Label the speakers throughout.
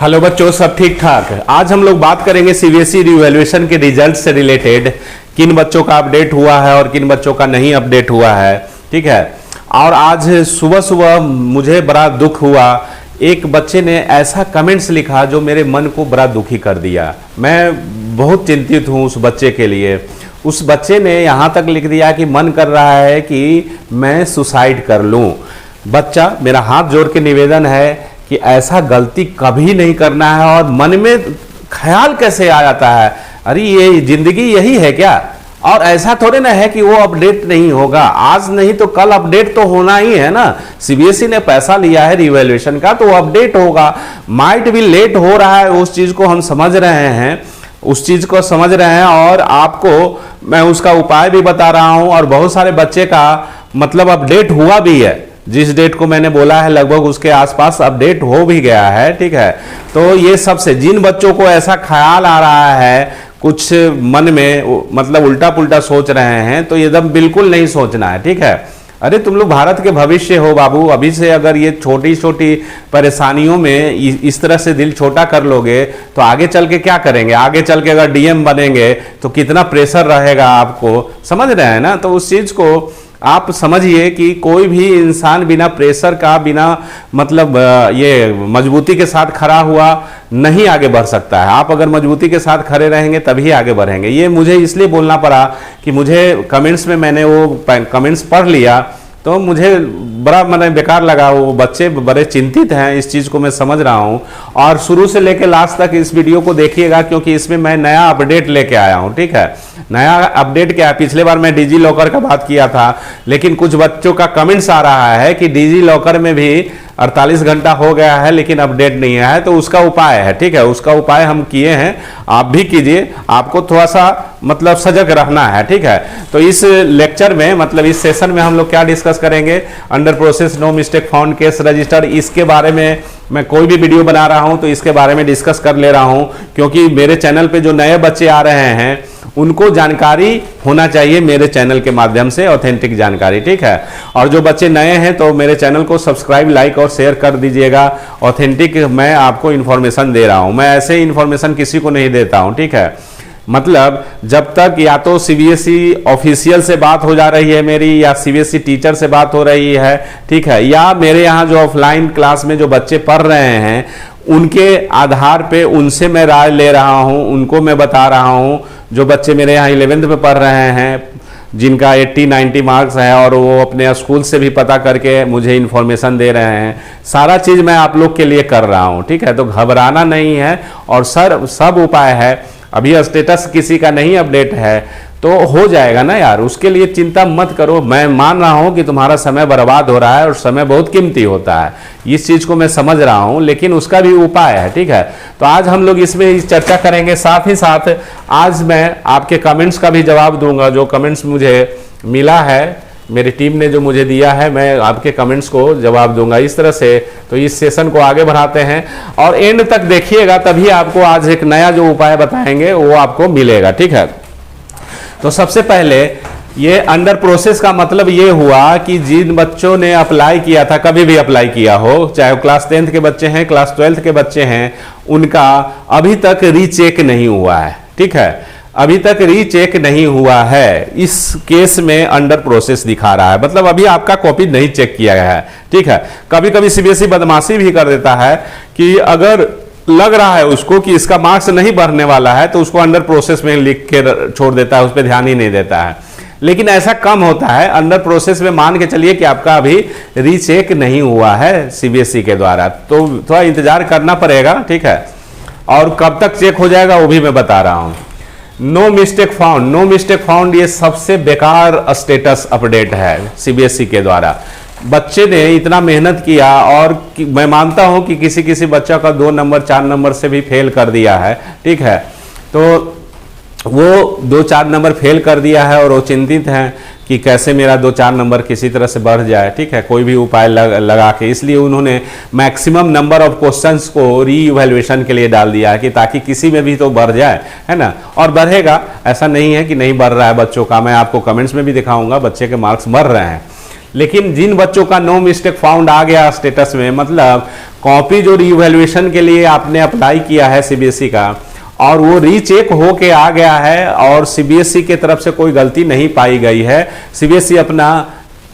Speaker 1: Hello बच्चों, सब ठीक ठाक। आज हम लोग बात करेंगे सीबीएसई रिवैल्यूएशन के रिजल्ट से रिलेटेड, किन बच्चों का अपडेट हुआ है और किन बच्चों का नहीं अपडेट हुआ है। ठीक है। और आज सुबह सुबह मुझे बड़ा दुख हुआ, एक बच्चे ने ऐसा कमेंट्स लिखा जो मेरे मन को बड़ा दुखी कर दिया। मैं बहुत चिंतित हूँ उस बच्चे के लिए। उस बच्चे ने यहाँ तक लिख दिया कि मन कर रहा है कि मैं सुसाइड कर लूँ। बच्चा, मेरा हाथ जोड़ के निवेदन है कि ऐसा गलती कभी नहीं करना है। और मन में ख्याल कैसे आ जाता है, अरे ये जिंदगी यही है क्या? और ऐसा थोड़े ना है कि वो अपडेट नहीं होगा, आज नहीं तो कल अपडेट तो होना ही है ना। सीबीएसई ने पैसा लिया है रिवैल्यूएशन का, तो वो अपडेट होगा। माइट भी लेट हो रहा है, उस चीज को हम समझ रहे हैं, उस चीज को समझ रहे हैं। और आपको मैं उसका उपाय भी बता रहा हूं। और बहुत सारे बच्चे का मतलब अपडेट हुआ भी है, जिस डेट को मैंने बोला है लगभग उसके आसपास अपडेट हो भी गया है। ठीक है। तो ये सबसे जिन बच्चों को ऐसा ख्याल आ रहा है, कुछ मन में मतलब उल्टा पुल्टा सोच रहे हैं, तो एकदम बिल्कुल नहीं सोचना है। ठीक है। अरे तुम लोग भारत के भविष्य हो बाबू। अभी से अगर ये छोटी छोटी परेशानियों में इस तरह से दिल छोटा कर लोगे तो आगे चल के क्या करेंगे? आगे चल के अगर डीएम बनेंगे तो कितना प्रेशर रहेगा आपको, समझ रहे हैं ना। तो उस चीज को आप समझिए कि कोई भी इंसान बिना प्रेशर का, बिना मतलब ये मजबूती के साथ खड़ा हुआ नहीं आगे बढ़ सकता है। आप अगर मजबूती के साथ खड़े रहेंगे तभी आगे बढ़ेंगे। ये मुझे इसलिए बोलना पड़ा कि मुझे कमेंट्स में मैंने वो कमेंट्स पढ़ लिया तो मुझे बड़ा मैंने बेकार लगा। वो बच्चे बड़े चिंतित हैं, इस चीज़ को मैं समझ रहा हूं। और शुरू से लेकर लास्ट तक इस वीडियो को देखिएगा, क्योंकि इसमें मैं नया अपडेट लेके आया हूं। ठीक है। नया अपडेट क्या है? पिछले बार मैं डिजी लॉकर का बात किया था, लेकिन कुछ बच्चों का कमेंट्स आ रहा है कि डिजी लॉकर में भी 48 घंटा हो गया है लेकिन अपडेट नहीं आया है। तो उसका उपाय है। ठीक है। उसका उपाय हम किए हैं, आप भी कीजिए। आपको थोड़ा सा मतलब सजग रहना है। ठीक है। तो इस लेक्चर में मतलब इस सेशन में हम लोग क्या डिस्कस करेंगे? Under process no mistake found case register, इसके बारे में मैं कोई भी वीडियो बना रहा हूं तो इसके बारे में डिस्कस कर ले रहा हूं, क्योंकि मेरे चैनल पे जो नए बच्चे आ रहे हैं उनको जानकारी होना चाहिए मेरे चैनल के माध्यम से, ऑथेंटिक जानकारी। ठीक है। और जो बच्चे नए हैं तो मेरे चैनल को सब्सक्राइब, लाइक और शेयर कर दीजिएगा। ऑथेंटिक मैं आपको इन्फॉर्मेशन दे रहा हूं, मैं ऐसे इन्फॉर्मेशन किसी को नहीं देता हूं। ठीक है। मतलब जब तक या तो सीबीएसई ऑफिशियल से बात हो जा रही है मेरी, या सीबीएसई टीचर से बात हो रही है, ठीक है, या मेरे यहाँ जो ऑफलाइन क्लास में जो बच्चे पढ़ रहे हैं उनके आधार पे उनसे मैं राय ले रहा हूँ, उनको मैं बता रहा हूँ। जो बच्चे मेरे यहाँ 11th में पढ़ रहे हैं, जिनका 80-90 मार्क्स है, और वो अपने स्कूल से भी पता करके मुझे इन्फॉर्मेशन दे रहे हैं, सारा चीज़ मैं आप लोग के लिए कर रहा हूँ। ठीक है। तो घबराना नहीं है। और सब उपाय है। अभी स्टेटस किसी का नहीं अपडेट है तो हो जाएगा ना यार, उसके लिए चिंता मत करो। मैं मान रहा हूं कि तुम्हारा समय बर्बाद हो रहा है और समय बहुत कीमती होता है, इस चीज को मैं समझ रहा हूं, लेकिन उसका भी उपाय है। ठीक है। तो आज हम लोग इसमें चर्चा करेंगे। साथ ही साथ आज मैं आपके कमेंट्स का भी जवाब दूंगा। जो कमेंट्स मुझे मिला है, मेरी टीम ने जो मुझे दिया है, मैं आपके कमेंट्स को जवाब दूंगा इस तरह से। तो इस सेशन को आगे बढ़ाते हैं और एंड तक देखिएगा, तभी आपको आज एक नया जो उपाय बताएंगे वो आपको मिलेगा। ठीक है। तो सबसे पहले ये अंडर प्रोसेस का मतलब ये हुआ कि जिन बच्चों ने अप्लाई किया था, कभी भी अप्लाई किया हो, चाहे वो क्लास 10th के बच्चे हैं, क्लास 12th के बच्चे हैं, उनका अभी तक रीचेक नहीं हुआ है। ठीक है। अभी तक रीचेक नहीं हुआ है, इस केस में अंडर प्रोसेस दिखा रहा है, मतलब अभी आपका कॉपी नहीं चेक किया गया है। ठीक है। कभी कभी सीबीएसई बदमाशी भी कर देता है कि अगर लग रहा है उसको कि इसका मार्क्स नहीं बढ़ने वाला है तो उसको अंडर प्रोसेस में लिख के छोड़ देता है, उस पर ध्यान ही नहीं देता है। लेकिन ऐसा कम होता है। अंडर प्रोसेस में मान के चलिए कि आपका अभी रीचेक नहीं हुआ है सीबीएसई के द्वारा, तो थोड़ा इंतजार करना पड़ेगा। ठीक है। और कब तक चेक हो जाएगा वो भी मैं बता रहा हूं। No mistake found, no mistake found ये सबसे बेकार स्टेटस अपडेट है सीबीएसई के द्वारा। बच्चे ने इतना मेहनत किया, और मैं मानता हूं कि किसी किसी बच्चा का 2 नंबर 4 नंबर से भी फेल कर दिया है। ठीक है। तो वो 2-4 नंबर फेल कर दिया है और वो चिंतित हैं कि कैसे मेरा 2-4 नंबर किसी तरह से बढ़ जाए। ठीक है। कोई भी उपाय लगा के, इसलिए उन्होंने मैक्सिमम नंबर ऑफ क्वेश्चंस को रीइवैल्यूएशन के लिए डाल दिया है कि ताकि किसी में भी तो बढ़ जाए, है ना। और बढ़ेगा, ऐसा नहीं है कि नहीं बढ़ रहा है बच्चों का। मैं आपको कमेंट्स में भी दिखाऊंगा बच्चे के मार्क्स बढ़ रहे हैं। लेकिन जिन बच्चों का नो मिस्टेक फाउंड आ गया स्टेटस में, मतलब कॉपी जो रीवैल्यूएशन के लिए आपने अप्लाई किया है सीबीएसई का और वो रीचेक होके आ गया है और सीबीएसई की तरफ से कोई गलती नहीं पाई गई है, सीबीएसई अपना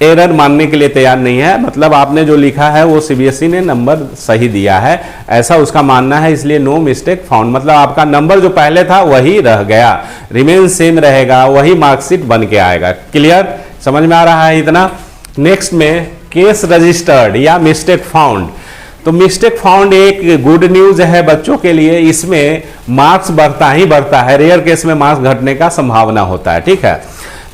Speaker 1: एरर मानने के लिए तैयार नहीं है, मतलब आपने जो लिखा है वो सीबीएसई ने नंबर सही दिया है, ऐसा उसका मानना है, इसलिए नो मिस्टेक फाउंड, मतलब आपका नंबर जो पहले था वही रह गया, रिमेन सेम रहेगा, वही मार्कशीट बन के आएगा। क्लियर, समझ में आ रहा है इतना। नेक्स्ट में केस रजिस्टर्ड या मिस्टेक फाउंड। तो मिस्टेक फाउंड एक गुड न्यूज है बच्चों के लिए, इसमें मार्क्स बढ़ता ही बढ़ता है, रेयर केस में मार्क्स घटने का संभावना होता है। ठीक है,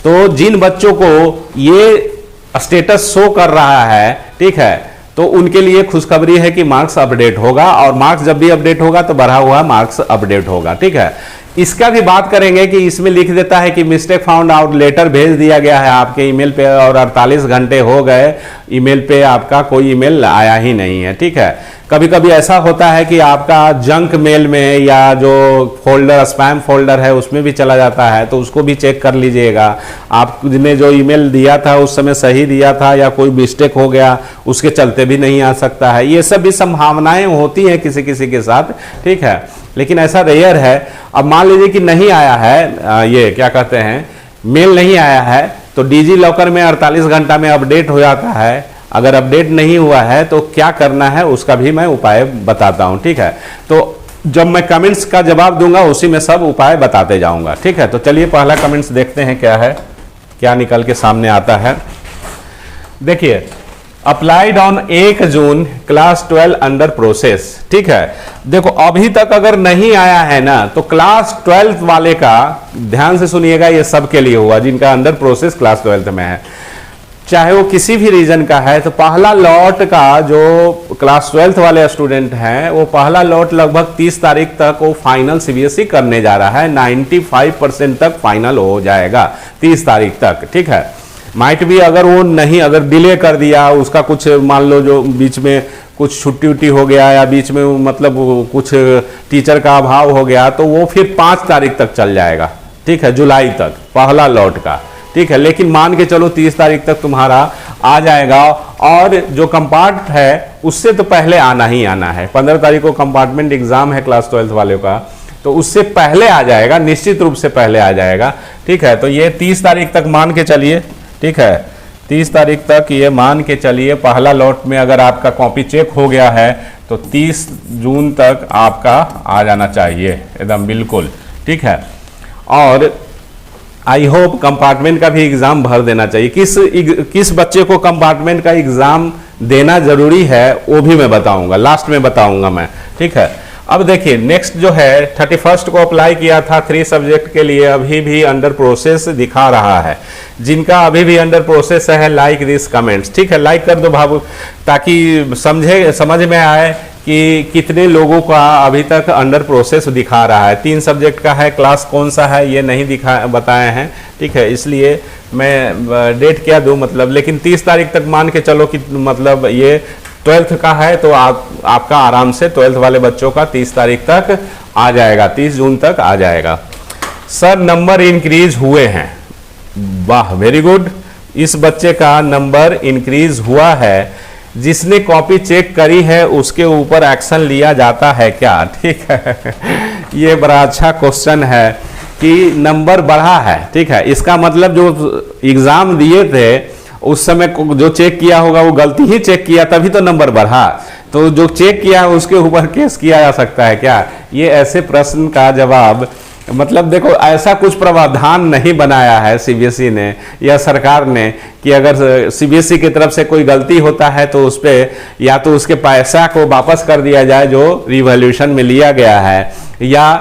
Speaker 1: तो जिन बच्चों को ये स्टेटस शो कर रहा है, ठीक है, तो उनके लिए खुशखबरी है कि मार्क्स अपडेट होगा और मार्क्स जब भी अपडेट होगा तो बढ़ा हुआ मार्क्स अपडेट होगा। ठीक है, इसका भी बात करेंगे कि इसमें लिख देता है कि मिस्टेक फाउंड और लेटर भेज दिया गया है आपके ईमेल पे और 48 घंटे हो गए ईमेल पे आपका कोई ईमेल आया ही नहीं है। ठीक है, कभी कभी ऐसा होता है कि आपका जंक मेल में या जो फोल्डर स्पैम फोल्डर है उसमें भी चला जाता है, तो उसको भी चेक कर लीजिएगा। आपने जो ईमेल दिया था उस समय सही दिया था या कोई मिस्टेक हो गया, उसके चलते भी नहीं आ सकता है। ये सब भी संभावनाएं होती हैं किसी किसी के साथ। ठीक है, लेकिन ऐसा रेयर है। अब मान लीजिए कि नहीं आया है, ये क्या कहते हैं, मेल नहीं आया है, तो डिजी लॉकर में 48 घंटा में अपडेट हो जाता है। अगर अपडेट नहीं हुआ है तो क्या करना है उसका भी मैं उपाय बताता हूं। ठीक है, तो जब मैं कमेंट्स का जवाब दूंगा उसी में सब उपाय बताते जाऊंगा। ठीक है, तो चलिए पहला कमेंट्स देखते हैं क्या है, क्या निकल के सामने आता है। देखिए, applied on 1 June class 12 under process. ठीक है, देखो अभी तक अगर नहीं आया है ना तो क्लास 12 वाले का ध्यान से सुनिएगा, ये सबके लिए हुआ जिनका अंडर प्रोसेस क्लास 12 में है, चाहे वो किसी भी रीजन का है। तो पहला लॉट का जो क्लास 12 वाले स्टूडेंट हैं वो पहला लॉट लगभग 30 तारीख तक वो फाइनल सीबीएसई करने जा रहा है। 95% तक फाइनल हो जाएगा 30 तारीख तक। ठीक है, माइट भी अगर वो नहीं, अगर डिले कर दिया उसका कुछ, मान लो जो बीच में कुछ छुट्टी उट्टी हो गया या बीच में मतलब कुछ टीचर का अभाव हो गया तो वो फिर 5 तारीख तक चल जाएगा। ठीक है, जुलाई तक पहला लॉट का। ठीक है, लेकिन मान के चलो 30 तारीख तक तुम्हारा आ जाएगा और जो कंपार्ट है उससे तो पहले आना ही आना है। 15 तारीख को कंपार्टमेंट एग्जाम है क्लास 12 वाले का, तो उससे पहले आ जाएगा, निश्चित रूप से पहले आ जाएगा। ठीक है, तो ये 30 तारीख तक मान के चलिए। ठीक है, 30 तारीख तक ये मान के चलिए पहला लॉट में अगर आपका कॉपी चेक हो गया है तो 30 जून तक आपका आ जाना चाहिए एकदम बिल्कुल। ठीक है, और आई होप कंपार्टमेंट का भी एग्जाम भर देना चाहिए। किस बच्चे को कंपार्टमेंट का एग्जाम देना जरूरी है वो भी मैं बताऊंगा, लास्ट में बताऊंगा मैं। ठीक है, अब देखिए नेक्स्ट जो है 31 को अप्लाई किया था 3 सब्जेक्ट के लिए, अभी भी अंडर प्रोसेस दिखा रहा है। जिनका अभी भी अंडर प्रोसेस है लाइक दिस कमेंट्स। ठीक है, लाइक कर दो भाव, ताकि समझ में आए कि कितने लोगों का अभी तक अंडर प्रोसेस दिखा रहा है। 3 सब्जेक्ट का है, क्लास कौन सा है ये नहीं बताए हैं। ठीक है, इसलिए मैं डेट क्या दूं मतलब, लेकिन 30 तारीख तक मान के चलो कि मतलब ये 12th का है तो आपका आराम से 12th वाले बच्चों का 30 तारीख तक आ जाएगा, 30 जून तक आ जाएगा। सर नंबर इंक्रीज हुए हैं, वाह वेरी गुड, इस बच्चे का नंबर इंक्रीज हुआ है। जिसने कॉपी चेक करी है उसके ऊपर एक्शन लिया जाता है क्या? ठीक है, ये बड़ा अच्छा क्वेश्चन है कि नंबर बढ़ा है। ठीक है, इसका मतलब जो एग्जाम दिए थे उस समय जो चेक किया होगा वो गलती ही चेक किया, तभी तो नंबर बढ़ा। तो जो चेक किया उसके ऊपर केस किया जा सकता है क्या? ये ऐसे प्रश्न का जवाब, मतलब देखो ऐसा कुछ प्रावधान नहीं बनाया है सीबीएसई ने या सरकार ने कि अगर सीबीएसई की तरफ से कोई गलती होता है तो उस पर या तो उसके पैसा को वापस कर दिया जाए जो रिवॉल्यूशन में लिया गया है, या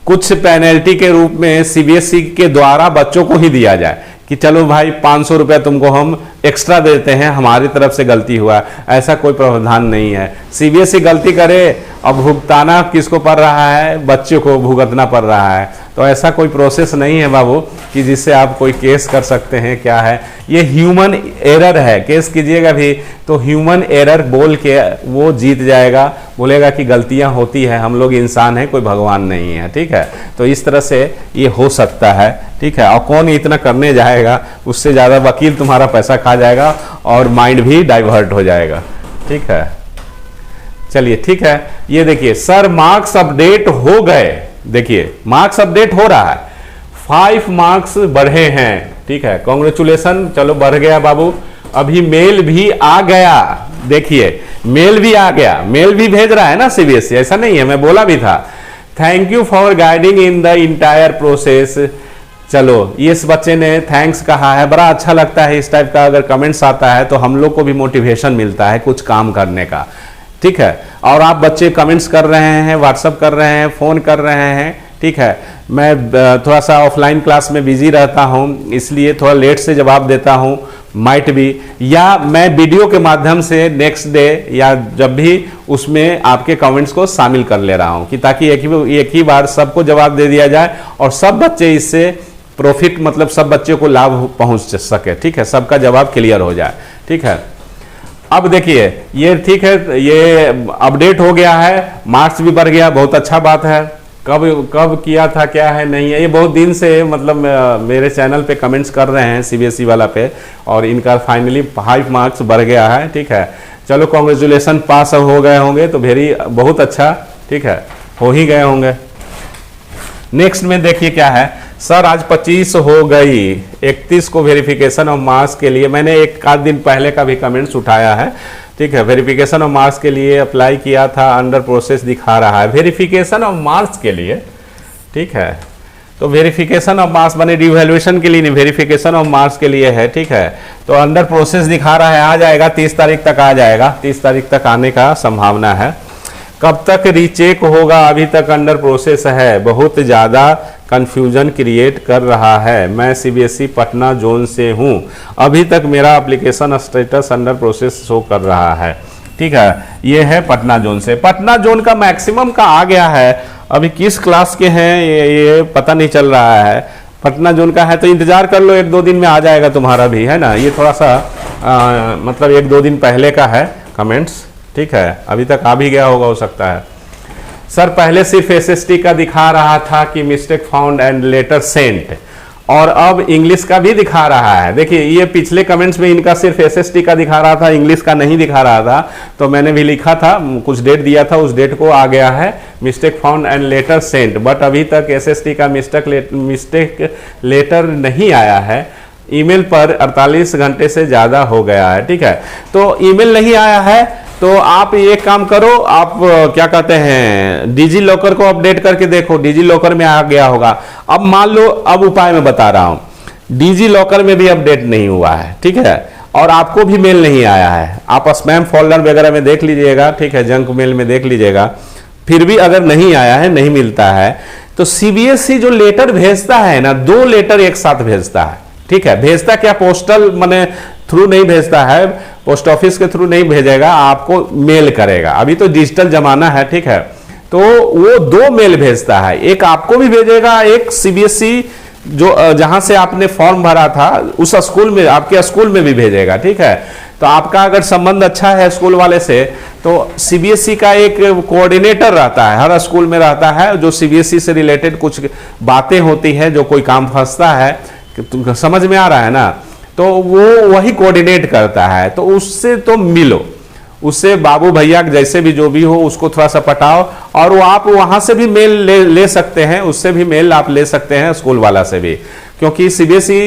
Speaker 1: कुछ पेनल्टी के रूप में सीबीएसई के द्वारा बच्चों को ही दिया जाए कि चलो भाई 500 रुपये तुमको हम एक्स्ट्रा देते हैं, हमारी तरफ से गलती हुआ। ऐसा कोई प्रावधान नहीं है। सीबीएसई गलती करे अब भुगताना किसको पड़ रहा है? बच्चों को भुगतना पड़ रहा है। तो ऐसा कोई प्रोसेस नहीं है बाबू कि जिससे आप कोई केस कर सकते हैं। क्या है ये? ह्यूमन एरर है। केस कीजिएगा भी तो ह्यूमन एरर बोल के वो जीत जाएगा, बोलेगा कि गलतियां होती है, हम लोग इंसान हैं, कोई भगवान नहीं है। ठीक है, तो इस तरह से ये हो सकता है। ठीक है, और कौन इतना करने जाएगा? उससे ज़्यादा वकील तुम्हारा पैसा खा जाएगा और माइंड भी डाइवर्ट हो जाएगा। ठीक है, चलिए ठीक है। ये देखिए सर मार्क्स अपडेट हो गए, देखिए मार्क्स अपडेट हो रहा है, 5 मार्क्स बढ़े हैं। ठीक है, कॉन्ग्रेचुलेसन, चलो बढ़ गया बाबू। अभी मेल भी आ गया, देखिए मेल भी आ गया, मेल भी भेज रहा है ना सीबीएसई, ऐसा नहीं है, मैं बोला भी था। Thank you for guiding in the entire process. चलो इस बच्चे ने थैंक्स कहा है, बड़ा अच्छा लगता है इस टाइप का अगर कमेंट्स आता है तो हम लोग को भी मोटिवेशन मिलता है कुछ काम करने का। ठीक है, और आप बच्चे कमेंट्स कर रहे हैं, व्हाट्सअप कर रहे हैं, फोन कर रहे हैं। ठीक है, मैं थोड़ा सा ऑफलाइन क्लास में बिजी रहता हूं, इसलिए थोड़ा लेट से जवाब देता हूं, माइट भी, या मैं वीडियो के माध्यम से नेक्स्ट डे या जब भी उसमें आपके कमेंट्स को शामिल कर ले रहा हूं कि ताकि एक ही बार सबको जवाब दे दिया जाए और सब बच्चे इससे प्रॉफिट, मतलब सब बच्चों को लाभ पहुंच सके। ठीक है, सबका जवाब क्लियर हो जाए। ठीक है, अब देखिए ये ठीक है, ये अपडेट हो गया है, मार्क्स भी बढ़ गया, बहुत अच्छा बात है। कब कब किया था, क्या है नहीं है, ये बहुत दिन से मतलब मेरे चैनल पे कमेंट्स कर रहे हैं सीबीएसई वाला पे, और इनका फाइनली 5 मार्क्स बढ़ गया है। ठीक है, चलो कॉन्ग्रेचुलेसन, पास हो गए होंगे तो बहुत अच्छा। ठीक है, हो ही गए होंगे। नेक्स्ट में देखिए क्या है, सर आज 25 हो गई, 31 को वेरिफिकेशन ऑफ मार्क्स के लिए, मैंने एक आध दिन पहले का भी कमेंट्स उठाया है। ठीक है, वेरिफिकेशन ऑफ मार्क्स के लिए अप्लाई किया था, अंडर प्रोसेस दिखा रहा है वेरिफिकेशन ऑफ मार्क्स के लिए। ठीक है, तो वेरिफिकेशन ऑफ मार्क्स बने रिवैल्यूएशन के लिए नहीं, वेरिफिकेशन ऑफ मार्क्स के लिए है। ठीक है, तो अंडर प्रोसेस दिखा रहा है, आ जाएगा 30 तारीख तक आ जाएगा, 30 तारीख तक आने का संभावना है। कब तक रीचेक होगा, अभी तक अंडर प्रोसेस है, बहुत ज़्यादा कंफ्यूजन क्रिएट कर रहा है। मैं सीबीएसई पटना जोन से हूं, अभी तक मेरा application status under process show कर रहा है। ठीक है, ये है पटना जोन से, पटना जोन का मैक्सिमम का आ गया है। अभी किस क्लास के हैं ये पता नहीं चल रहा है। पटना जोन का है तो इंतजार कर लो, 1-2 दिन में आ जाएगा तुम्हारा भी, है ना। ये थोड़ा सा मतलब 1-2 दिन पहले का है कमेंट्स। ठीक है, अभी तक आ भी गया होगा, हो सकता है। सर पहले सिर्फ एसएसटी का दिखा रहा था कि mistake found and letter sent, और अब इंग्लिश का भी दिखा रहा है। देखिए ये पिछले कमेंट्स में इनका सिर्फ एसएसटी का दिखा रहा था, इंग्लिश का नहीं दिखा रहा था, तो मैंने भी लिखा था, कुछ डेट दिया था, उस डेट को आ गया है mistake found and letter sent, but अभी तक एसएसटी का मिस्टेक लेटर नहीं आया है। ईमेल पर 48 घंटे से ज़्यादा हो गया है। ठीक है, तो ईमेल नहीं आया है तो आप एक काम करो, आप क्या कहते हैं डिजी लॉकर को अपडेट करके देखो, डिजी लॉकर में आ गया होगा। अब मान लो, अब उपाय मैं बता रहा हूं, डिजी लॉकर में भी अपडेट नहीं हुआ है। ठीक है, और आपको भी मेल नहीं आया है, आप स्पैम फोल्डर वगैरह में देख लीजिएगा। ठीक है, जंक मेल में देख लीजिएगा, फिर भी अगर नहीं आया है, नहीं मिलता है, तो सीबीएसई जो लेटर भेजता है ना, 2 लेटर एक साथ भेजता है। ठीक है, भेजता क्या, पोस्टल माने थ्रू नहीं भेजता है, पोस्ट ऑफिस के थ्रू नहीं भेजेगा, आपको मेल करेगा। अभी तो डिजिटल जमाना है। ठीक है, तो वो 2 मेल भेजता है, एक आपको भी भेजेगा, एक सीबीएसई जो जहां से आपने फॉर्म भरा था उस स्कूल में, आपके स्कूल में भी भेजेगा। ठीक है, तो आपका अगर संबंध अच्छा है स्कूल वाले से, तो सीबीएसई का एक कोऑर्डिनेटर रहता है, हर स्कूल में रहता है, जो सीबीएसई से रिलेटेड कुछ बातें होती है, जो कोई काम फंसता है, समझ में आ रहा है ना, तो वो वही कोऑर्डिनेट करता है। तो उससे तो मिलो, उससे बाबू भैया जैसे भी जो भी हो उसको थोड़ा सा पटाओ, और वो आप वहां से भी मेल ले सकते हैं, उससे भी मेल आप ले सकते हैं, स्कूल वाला से भी, क्योंकि सीबीएसई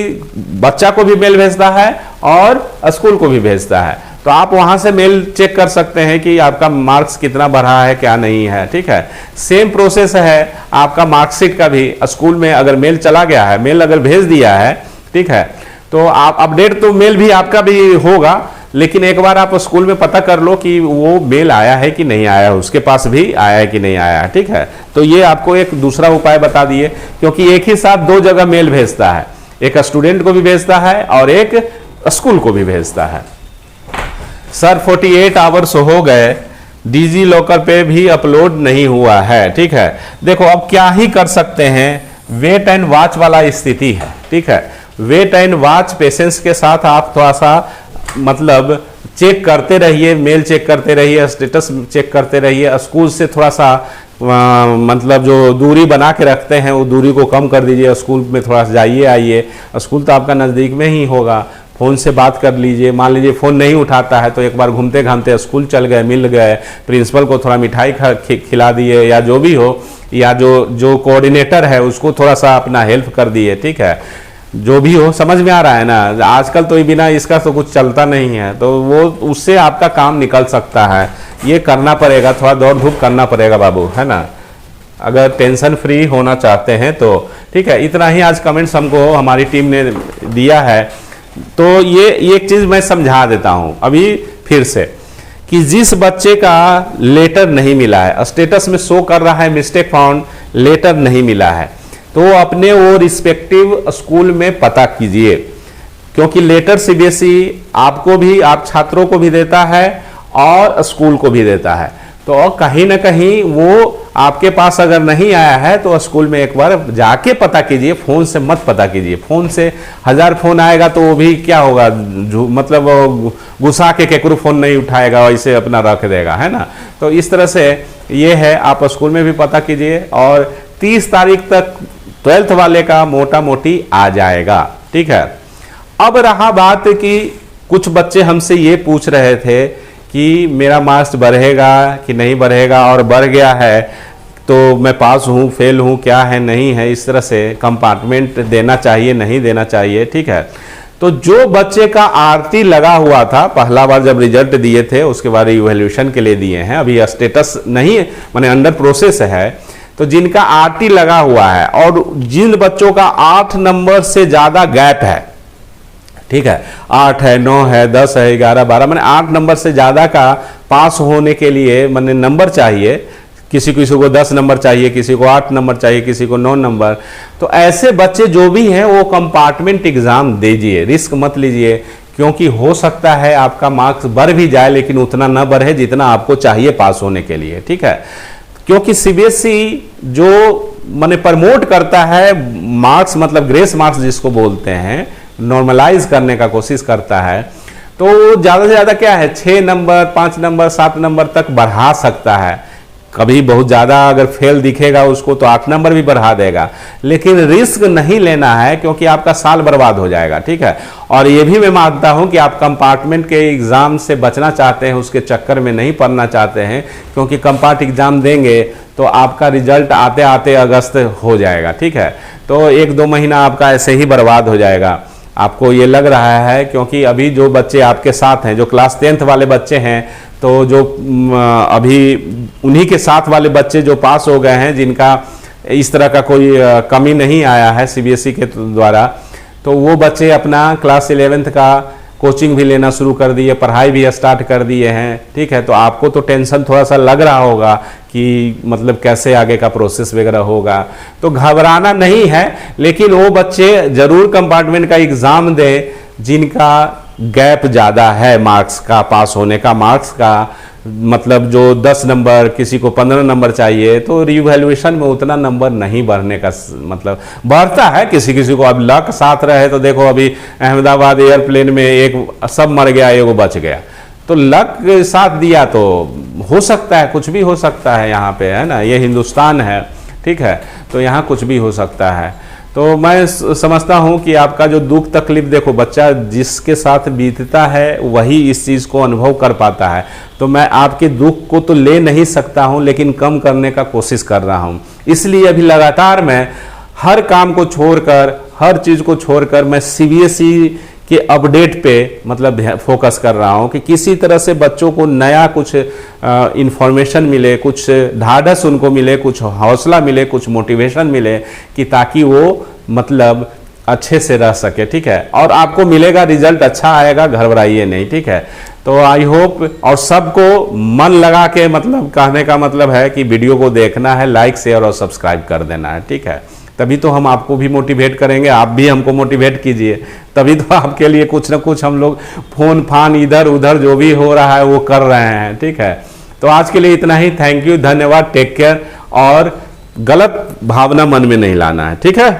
Speaker 1: बच्चा को भी मेल भेजता है और स्कूल को भी भेजता है। तो आप वहां से मेल चेक कर सकते हैं कि आपका मार्क्स कितना बढ़ा है, क्या नहीं है। ठीक है, सेम प्रोसेस है आपका मार्कशीट का भी, स्कूल में अगर मेल चला गया है, मेल अगर भेज दिया है, ठीक है, तो आप अपडेट तो मेल भी आपका भी होगा, लेकिन एक बार आप स्कूल में पता कर लो कि वो मेल आया है कि नहीं आया है, उसके पास भी आया है कि नहीं आया है। ठीक है, तो ये आपको एक दूसरा उपाय बता दिए, क्योंकि एक ही साथ 2 जगह मेल भेजता है, एक स्टूडेंट को भी भेजता है और एक स्कूल को भी भेजता है। सर 48 आवर्स हो गए, डिजी लॉकर पे भी अपलोड नहीं हुआ है। ठीक है, देखो अब क्या ही कर सकते हैं, वेट एंड वॉच वाला स्थिति है। ठीक है, वेट एंड वॉच, पेशेंस के साथ आप थोड़ा सा मतलब चेक करते रहिए, मेल चेक करते रहिए, स्टेटस चेक करते रहिए, स्कूल से थोड़ा सा मतलब जो दूरी बना के रखते हैं वो दूरी को कम कर दीजिए, स्कूल में थोड़ा सा जाइए आइए, स्कूल तो आपका नज़दीक में ही होगा, फ़ोन से बात कर लीजिए। मान लीजिए फ़ोन नहीं उठाता है तो एक बार घूमते घामते स्कूल चल गए, मिल गए, प्रिंसिपल को थोड़ा मिठाई खिला दिए या जो भी हो, या जो कोऑर्डिनेटर है उसको थोड़ा सा अपना हेल्प कर दिए, ठीक है, जो भी हो। समझ में आ रहा है ना? आजकल तो बिना इसका तो कुछ चलता नहीं है, तो वो उससे आपका काम निकल सकता है। ये करना पड़ेगा, थोड़ा दौड़ धूप करना पड़ेगा बाबू, है ना, अगर टेंशन फ्री होना चाहते हैं तो। ठीक है, इतना ही आज कमेंट्स हमको हमारी टीम ने दिया है। तो ये एक चीज़ मैं समझा देता हूँ अभी फिर से, कि जिस बच्चे का लेटर नहीं मिला है, स्टेटस में शो कर रहा है मिस्टेक फाउंड, लेटर नहीं मिला है, तो अपने वो रिस्पेक्टिव स्कूल में पता कीजिए, क्योंकि लेटर सीबीएसई आपको भी, आप छात्रों को भी देता है और स्कूल को भी देता है। तो कहीं ना कहीं वो आपके पास अगर नहीं आया है तो स्कूल में एक बार जाके पता कीजिए, फ़ोन से मत पता कीजिए। फ़ोन से 1000 फ़ोन आएगा तो वो भी क्या होगा, मतलब गुस्सा के केकरू फ़ोन नहीं उठाएगा, वैसे अपना रख देगा, है ना। तो इस तरह से ये है, आप स्कूल में भी पता कीजिए और 30 तारीख तक 12th वाले का मोटा मोटी आ जाएगा। ठीक है, अब रहा बात कि कुछ बच्चे हमसे ये पूछ रहे थे कि मेरा मार्क्स बढ़ेगा कि नहीं बढ़ेगा, और बढ़ गया है तो मैं पास हूँ, फेल हूँ, क्या है नहीं है, इस तरह से कंपार्टमेंट देना चाहिए नहीं देना चाहिए। ठीक है, तो जो बच्चे का आरटी लगा हुआ था, पहला बार जब रिजल्ट दिए थे उसके बाद इवैल्यूएशन के लिए दिए हैं, अभी स्टेटस नहीं माने अंडर प्रोसेस है, तो जिनका आरटी लगा हुआ है और जिन बच्चों का 8 नंबर से ज़्यादा गैप है, ठीक है, 8 है, 9 है, 10 है, 11, 12, मैंने 8 नंबर से ज़्यादा का पास होने के लिए मैंने नंबर चाहिए, किसी को 10 नंबर चाहिए, किसी को 8 नंबर चाहिए, किसी को 9 नंबर। तो ऐसे बच्चे जो भी हैं वो कंपार्टमेंट एग्ज़ाम दीजिए, रिस्क मत लीजिए, क्योंकि हो सकता है आपका मार्क्स बढ़ भी जाए लेकिन उतना ना बढ़े जितना आपको चाहिए पास होने के लिए। ठीक है, क्योंकि सीबीएसई जो मैंने प्रमोट करता है मार्क्स, मतलब ग्रेस मार्क्स जिसको बोलते हैं, नॉर्मलाइज करने का कोशिश करता है, तो ज़्यादा से ज़्यादा क्या है 6 नंबर, 5 नंबर, 7 नंबर तक बढ़ा सकता है। कभी बहुत ज़्यादा अगर फेल दिखेगा उसको तो 8 नंबर भी बढ़ा देगा, लेकिन रिस्क नहीं लेना है क्योंकि आपका साल बर्बाद हो जाएगा। ठीक है, और ये भी मैं मानता हूं कि आप कंपार्टमेंट के एग्ज़ाम से बचना चाहते हैं, उसके चक्कर में नहीं पड़ना चाहते हैं, क्योंकि कंपार्ट एग्ज़ाम देंगे तो आपका रिजल्ट आते आते अगस्त हो जाएगा। ठीक है, तो 1-2 महीना आपका ऐसे ही बर्बाद हो जाएगा, आपको ये लग रहा है। क्योंकि अभी जो बच्चे आपके साथ हैं, जो क्लास 10th वाले बच्चे हैं, तो जो अभी उन्हीं के साथ वाले बच्चे जो पास हो गए हैं, जिनका इस तरह का कोई कमी नहीं आया है सीबीएसई के द्वारा, तो वो बच्चे अपना क्लास 11th का कोचिंग भी लेना शुरू कर दिए, पढ़ाई भी स्टार्ट कर दिए हैं। ठीक है, तो आपको तो टेंशन थोड़ा सा लग रहा होगा कि मतलब कैसे आगे का प्रोसेस वगैरह होगा, तो घबराना नहीं है, लेकिन वो बच्चे जरूर कंपार्टमेंट का एग्ज़ाम दें जिनका गैप ज़्यादा है मार्क्स का, पास होने का मार्क्स का, मतलब जो 10 नंबर, किसी को 15 नंबर चाहिए, तो रिवैल्यूएशन में उतना नंबर नहीं बढ़ने का मतलब बढ़ता है, किसी किसी को अब लक साथ रहे तो देखो अभी अहमदाबाद एयरप्लेन में एक सब मर गया, एगो बच गया, तो लक साथ दिया तो हो सकता है, कुछ भी हो सकता है यहाँ पे, है ना, ये हिंदुस्तान है। ठीक है, तो यहाँ कुछ भी हो सकता है। तो मैं समझता हूँ कि आपका जो दुख तकलीफ, देखो बच्चा जिसके साथ बीतता है वही इस चीज़ को अनुभव कर पाता है, तो मैं आपके दुख को तो ले नहीं सकता हूँ, लेकिन कम करने का कोशिश कर रहा हूँ। इसलिए अभी लगातार मैं हर काम को छोड़कर, हर चीज़ को छोड़कर मैं सीबीएसई के अपडेट पे मतलब फोकस कर रहा हूँ कि किसी तरह से बच्चों को नया कुछ इन्फॉर्मेशन मिले, कुछ ढाढ़स उनको मिले, कुछ हौसला मिले, कुछ मोटिवेशन मिले, कि ताकि वो मतलब अच्छे से रह सके। ठीक है, और आपको मिलेगा रिजल्ट अच्छा आएगा, घबराइए नहीं। ठीक है, तो आई होप, और सबको मन लगा के, मतलब कहने का मतलब है कि वीडियो को देखना है, लाइक शेयर और सब्सक्राइब कर देना है। ठीक है, तभी तो हम आपको भी मोटिवेट करेंगे, आप भी हमको मोटिवेट कीजिए, तभी तो आपके लिए कुछ ना कुछ हम लोग फोन फान इधर उधर जो भी हो रहा है वो कर रहे हैं। ठीक है, तो आज के लिए इतना ही। थैंक यू, धन्यवाद, टेक केयर, और गलत भावना मन में नहीं लाना है। ठीक है।